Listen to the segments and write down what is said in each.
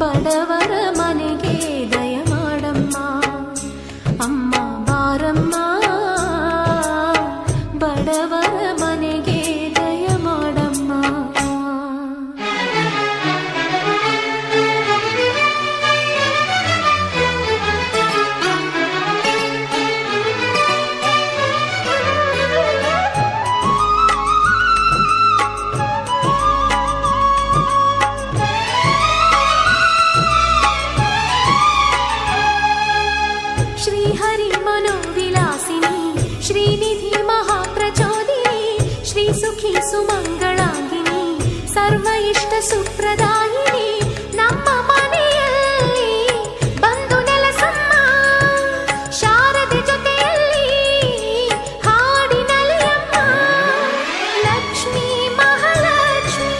ಬಡವರ ಮನೆಗೆ ದಯ ಮಾಡಮ್ಮ ಅಮ್ಮ ಬಾರಮ್ಮ, ಬಡವರ ಮನೆಗೆ ದಯ ಮಾಡಮ್ಮ. ಶ್ರೀಹರಿ ಮನೋವಿಲಾಸಿನಿ, ಶ್ರೀನಿಧಿ ಮಹಾಪ್ರಚೋದಿನಿ, ಶ್ರೀ ಸುಖಿ ಸುಮಂಗಳಾಂಗಿನಿ, ಸರ್ವ ಇಷ್ಟ ಸುಪ್ರದಾಯಿನಿ, ನಮ್ಮ ಮನೆಯಲ್ಲಿ ಬಂದು ನೆಲಸಮ್ಮ, ಶಾರದೆ ಜೊತೆಯಲ್ಲಿ ಹಾಡಿನಲಿಯಮ್ಮ, ಲಕ್ಷ್ಮೀ ಮಹಾಲಕ್ಷ್ಮೀ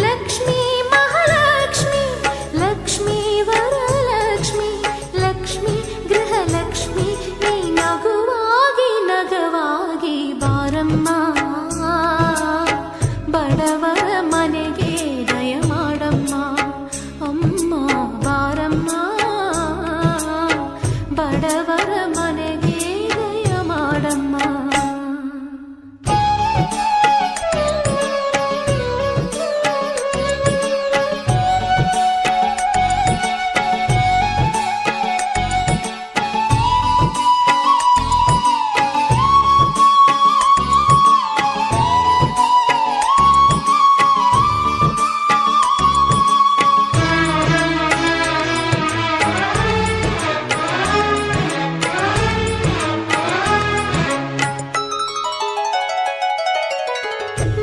ಲಕ್ಷ್ಮೀ ಮಹಾಲಕ್ಷ್ಮಿ, ಲಕ್ಷ್ಮೀ ವರಲಕ್ಷ್ಮಿ, ಲಕ್ಷ್ಮೀ ಗೃಹಲಕ್ಷ್ಮಿ, ನೀ ನಗುವಾಗಿ ನಗವಾಗಿ ಬಾರಮ್ಮ, ಬಡವರ ಮನೆಗೆ ದಯ ಮಾಡಮ್ಮ ಅಮ್ಮ ಬಾರಮ್ಮ, ಬಡವರ ಮನೆಗೆ ದಯ ಮಾಡಮ್ಮ.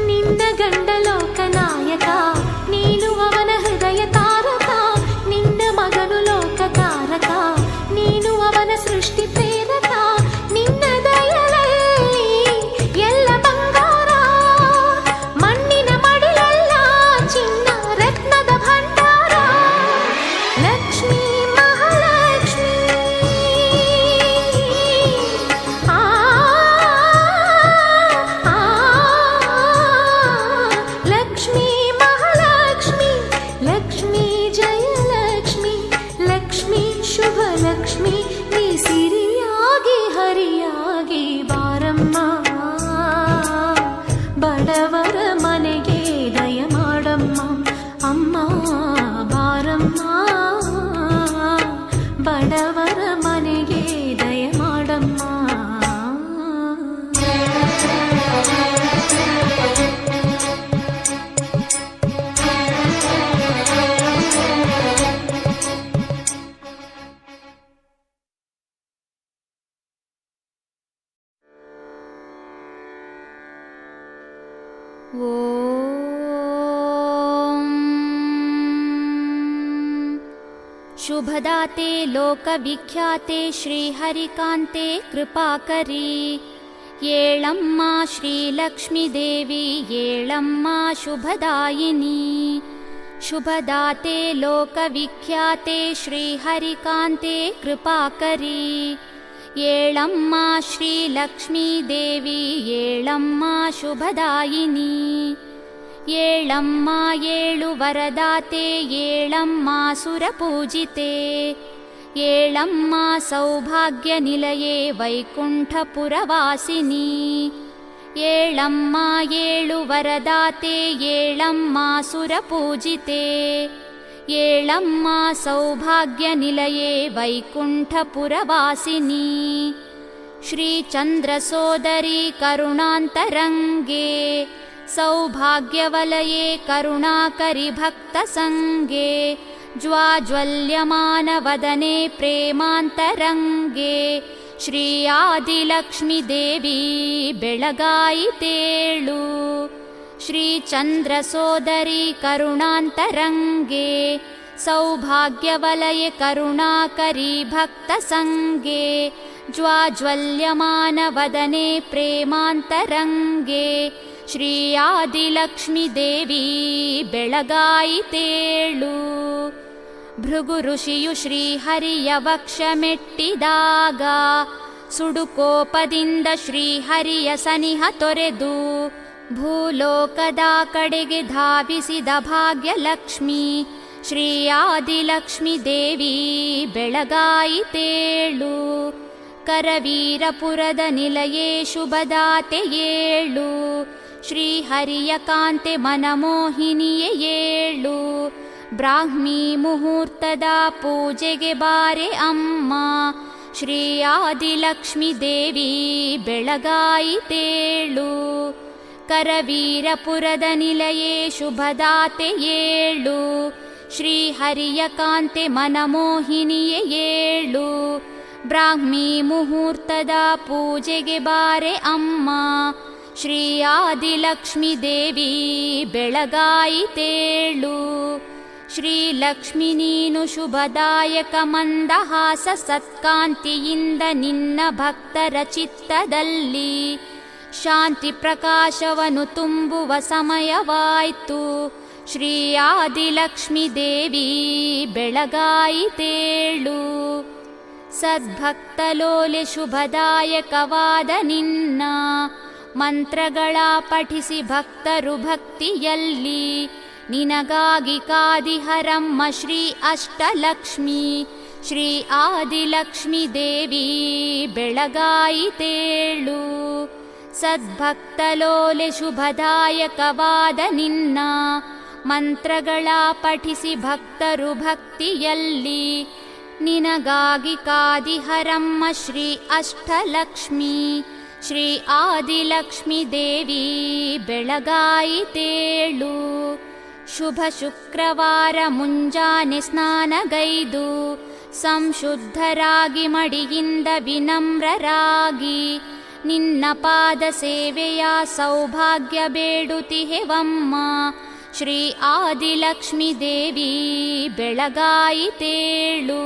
ನಿನ್ನ ಗಂಡ ಲೋಕನಾಯಕ, ನೀನು ಅವನ ಹೃದಯ ತಾರಕ, ನಿನ್ನ ಮಗನು ಲೋಕಕಾರಕ, ನೀನು ಅವನ ಸೃಷ್ಟಿ ಪ್ರೇರಕ, ನಿನ್ನ ದಯಲಲ್ಲಿ ಎಲ್ಲ ಬಂಗಾರ, ಮಣ್ಣಿನ ಮಡಿಲಲ್ಲ ಚಿನ್ನ ರತ್ನದ ಭಂಡಾರ, ಲಕ್ಷ್ಮೀ ಮಹಾಲಕ್ಷ್ಮಿ ಲಕ್ಷ್ಮೀ ಮಹಾಲಕ್ಷ್ಮಿ, ಲಕ್ಷ್ಮೀ ಜಯಲಕ್ಷ್ಮಿ, ಲಕ್ಷ್ಮೀ ಶುಭಲಕ್ಷ್ಮಿ, ನೀ ಸಿರಿಯಾಗಿ ಹರಿಯಾಗಿ ಬಾರಮ್ಮ, ಬಡವರ ಮನೆಗೆ ದಯ ಮಾಡಮ್ಮ ಅಮ್ಮ ಬಾರಮ್ಮ, ಬಡವರ ಮನೆಗೆ ದಯ ಮಾಡಮ್ಮ. ಓಂ ಶುಭದಾತೆ ಲೋಕವಿಖ್ಯಾತೆ ಶ್ರೀಹರಿಕಾಂತೆ ಕೃಪಾಕರಿ, ಏಳಮ್ಮ ಶ್ರೀಲಕ್ಷ್ಮೀದೇವಿ ಏಳಮ್ಮ ಶುಭದಾಯಿನಿ, ಶುಭದಾತೆ ಲೋಕವಿಖ್ಯಾತೆ ಶ್ರೀಹರಿಕಾಂತೆ ಕೃಪಾಕರಿ, ಏಳಮ್ಮ ಶ್ರೀಲಕ್ಷ್ಮೀದೇವಿ ಏಳಮ್ಮ ಶುಭದಾಯಿನಿ, ಏಳಮ್ಮ ಏಳು ವರದಾತೆ ಏಳಮ್ಮ ಸುರಪೂಜಿತೆ, ಏಳಮ್ಮ ಸೌಭಾಗ್ಯ ನಿಲಯೇ ವೈಕುಂಠಪುರವಾಸಿನಿ, ಏಳಮ್ಮ ಏಳು ವರದಾತೆ ಏಳಮ್ಮ ಸುರಪೂಜಿತೆ, ಏಳಮ್ಮ ಸೌಭಾಗ್ಯ ನಿಲಯೇ ವೈಕುಂಠಪುರವಾಸಿನಿ, ಶ್ರೀ ಚಂದ್ರ ಸೋದರಿ ಕರುಣಾಂತರಂಗೆ, ಸೌಭಾಗ್ಯವಲಯೇ ಕರುಣಾಕರಿ ಭಕ್ತ ಸಂಗೆ, ಜ್ವಾಜ್ವಲ್ಯಮಾನ ವದನೆ ಪ್ರೇಮಾಂತರಂಗೆ, ಶ್ರೀ ಆದಿಲಕ್ಷ್ಮೀ ದೇವಿ ಬೆಳಗಾಯಿತೇಳು, ಶ್ರೀ ಚಂದ್ರ ಸೋದರಿ ಕರುಣಾಂತರಂಗೆ, ಸೌಭಾಗ್ಯವಲಯೇ ಕರುಣಾಕರಿ ಭಕ್ತ ಸಂಗೆ, ಜ್ವಾಜ್ವಲ್ಯಮಾನ ವದನೆ ಪ್ರೇಮಾಂತರಂಗೆ, ಶ್ರೀ ಆದಿಲಕ್ಷ್ಮೀ ದೇವಿ ಬೆಳಗಾಯಿತೇಳು. ಭೃಗು ಋಷಿಯು ಶ್ರೀಹರಿಯ ವಕ್ಷ ಮೆಟ್ಟಿದಾಗ ಸುಡುಕೋಪದಿಂದ ಶ್ರೀಹರಿಯ ಸನಿಹ ತೊರೆದು ಭೂಲೋಕದ ಕಡೆಗೆ ಧಾವಿಸಿದ ಭಾಗ್ಯಲಕ್ಷ್ಮಿ ಶ್ರೀ ಆದಿಲಕ್ಷ್ಮೀ ದೇವಿ ಬೆಳಗಾಯಿತೇಳು. ಕರವೀರಪುರದ ನಿಲಯೇ ಶುಭದಾತೆ ಏಳು, ಶ್ರೀಹರಿಯ ಕಾಂತೆ ಮನಮೋಹಿನಿಯೇ ಏಳು. ಬ್ರಾಹ್ಮಿ ಮುಹೂರ್ತದ ಪೂಜೆಗೆ ಬಾರೆ ಅಮ್ಮ, ಶ್ರೀ ಆದಿಲಕ್ಷ್ಮೀ ದೇವಿ ಬೆಳಗಾಯಿತೇಳು. ಕರವೀರಪುರದ ನಿಲಯೇ ಶುಭದಾತೆ ಏಳು, ಶ್ರೀಹರಿಯ ಕಾಂತೆ ಮನಮೋಹಿನಿಯೇ ಏಳು. ಬ್ರಾಹ್ಮಿ ಮುಹೂರ್ತದ ಪೂಜೆಗೆ ಬಾರೆ ಅಮ್ಮ, ಶ್ರೀ ಆದಿಲಕ್ಷ್ಮೀ ದೇವಿ ಬೆಳಗಾಯಿತೇಳು. ಶ್ರೀಲಕ್ಷ್ಮಿ ನೀನು ಶುಭದಾಯಕ ಮಂದಹಾಸ ಸತ್ಕಾಂತಿಯಿಂದ ನಿನ್ನ ಭಕ್ತರ ಚಿತ್ತದಲ್ಲಿ ಶಾಂತಿ ಪ್ರಕಾಶವನ್ನು ತುಂಬುವ ಸಮಯವಾಯ್ತು. ಶ್ರೀ ಆದಿಲಕ್ಷ್ಮೀ ದೇವಿ ಬೆಳಗಾಯಿತೇಳು. ಸದ್ಭಕ್ತಲೋಲೆ ಶುಭದಾಯಕವಾದ ನಿನ್ನ ಮಂತ್ರಗಳ ಪಠಿಸಿ ಭಕ್ತರು ಭಕ್ತಿಯಲ್ಲಿ ನಿನಗಾಗಿ ಕಾದಿಹರಮ್ಮ ಶ್ರೀ ಅಷ್ಟಲಕ್ಷ್ಮಿ ಶ್ರೀ ಆದಿಲಕ್ಷ್ಮೀ ದೇವಿ ಬೆಳಗಾಯಿತೇಳು. ಸದ್ಭಕ್ತಲೋಲೆ ಶುಭದಾಯಕವಾದ ನಿನ್ನ ಮಂತ್ರಗಳ ಪಠಿಸಿ ಭಕ್ತರು ಭಕ್ತಿಯಲ್ಲಿ ನಿನಗಾಗಿ ಕಾದಿಹರಮ್ಮ ಶ್ರೀ ಅಷ್ಟಲಕ್ಷ್ಮಿ ಶ್ರೀ ಆದಿಲಕ್ಷ್ಮೀ ದೇವಿ ಬೆಳಗಾಯಿತೇಳು. ಶುಭ ಶುಕ್ರವಾರ ಮುಂಜಾನೆ ಸ್ನಾನಗೈದು ಸಂಶುದ್ಧರಾಗಿ ಮಡಿಯಿಂದ ವಿನಮ್ರರಾಗಿ ನಿನ್ನ ಪಾದ ಸೇವೆಯ ಸೌಭಾಗ್ಯ ಬೇಡುತ್ತಿಹೆವಮ್ಮ, ಶ್ರೀ ಆದಿಲಕ್ಷ್ಮೀ ದೇವಿ ಬೆಳಗಾಯಿತೇಳು.